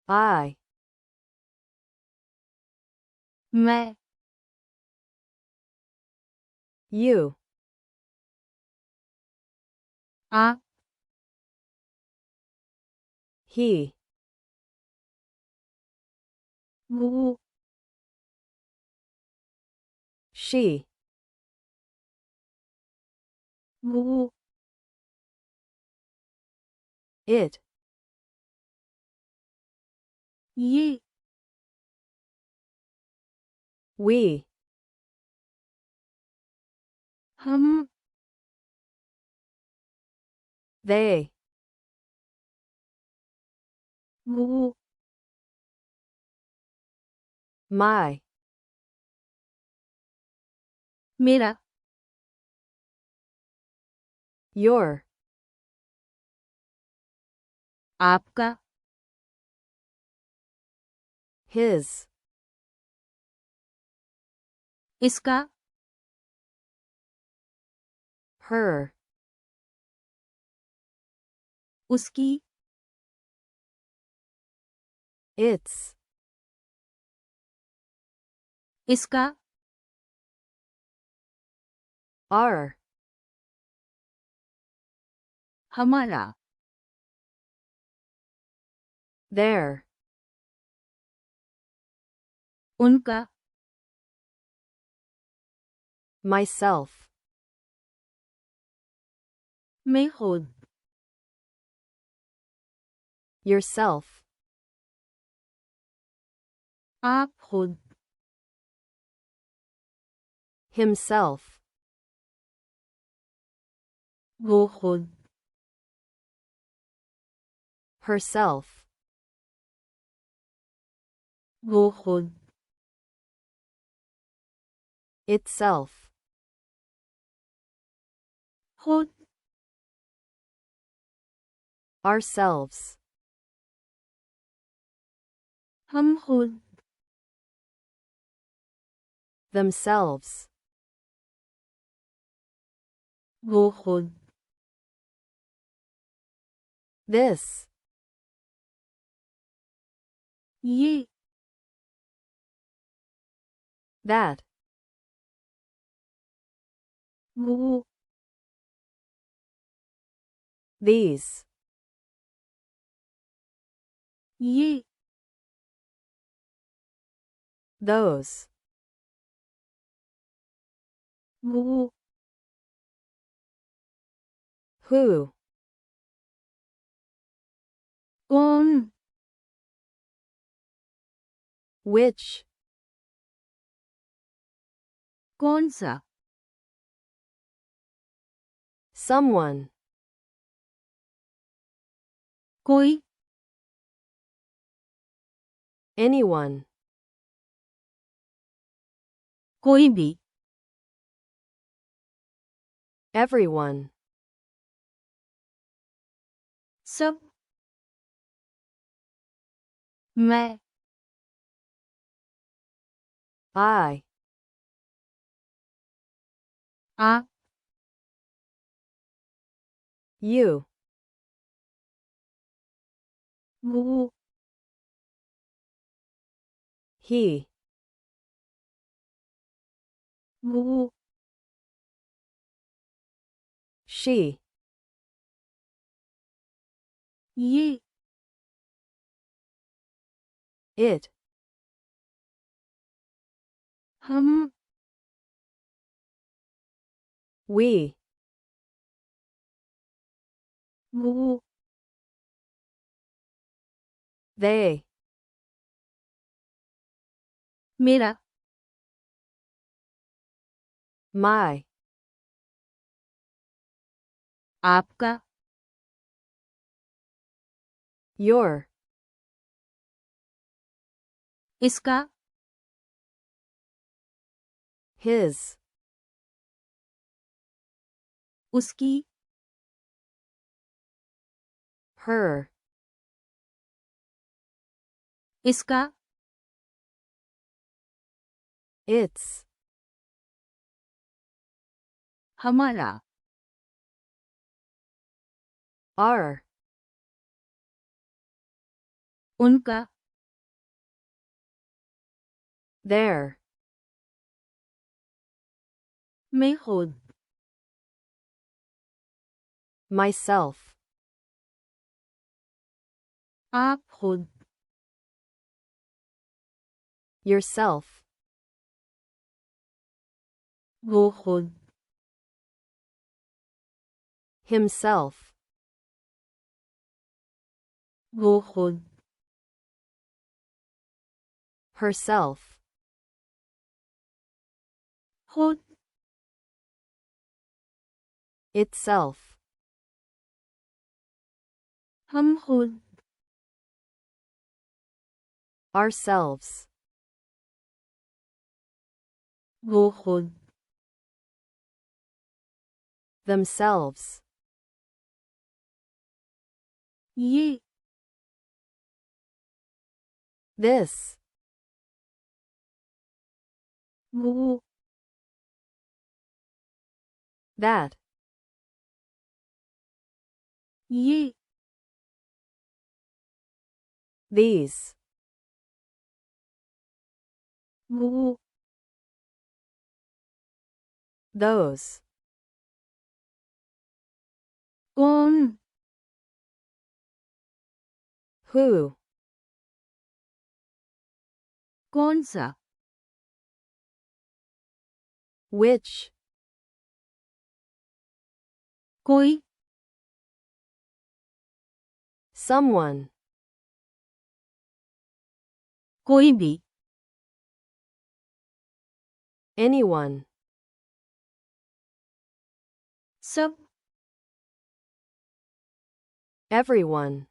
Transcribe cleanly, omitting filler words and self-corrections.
I. मैं, You. आप, He. वो, She. वो, It. ये, We. हम, They. वो, My. मेरा, Your. आपका, His. इसका, Her. उसकी, Its. इसका, Our. हमारा, Their. उनका, Myself. मैं खुद, Yourself. आप खुद, Himself. वो खुद, Herself. वो खुद, Itself. खुद, Ourselves. हम खुद, Themselves. वो खुद, This. ये, That. वो, These. ये, Those. वो, Who. कौन, Which. कौन सा, Someone. कोई, Anyone. कोई भी, Everyone. सब, मैं, I. आप, You. वो, He. वो, She. ये, It. हम, We. वो, They. मेरा, My. आपका, Your. इसका, His. उसकी, Her. इसका, Its. हमारा, Our. उनका, there, मैं खुद, myself, आप खुद, yourself, वो खुद, himself, वो खुद, herself, खुद, itself, हम खुद, ourselves, वो खुद, themselves, ये, this, वो, that, ये, these, वो, those, कौन, who, कौन सा, which, कोई, someone, कोई भी, anyone, सब, everyone,